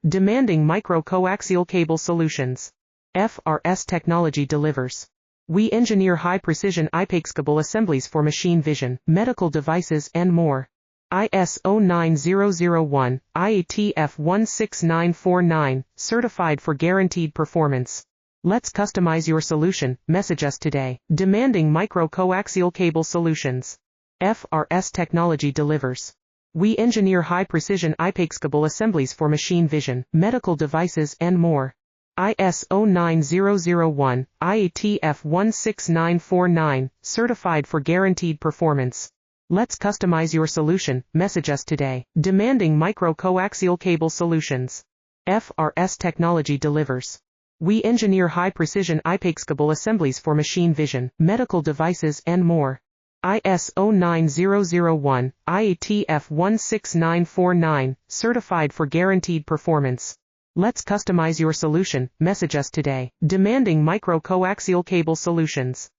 Demanding micro-coaxial cable solutions. FRS technology delivers. We engineer high-precision IC254V assemblies for machine vision, medical devices and more. ISO 9001, IATF 16949, certified for guaranteed performance. Let's customize your solution. Message us today. Demanding micro-coaxial cable solutions. FRS technology delivers. We engineer high-precision IC254V assemblies for machine vision, medical devices and more. ISO 9001, IATF 16949, certified for guaranteed performance. Let's customize your solution. Message us today. Demanding micro-coaxial cable solutions. FRS technology delivers. We engineer high-precision IC254V assemblies for machine vision, medical devices and more. ISO 9001, IATF 16949, certified for guaranteed performance. Let's customize your solution. Message us today. Demanding micro-coaxial cable solutions.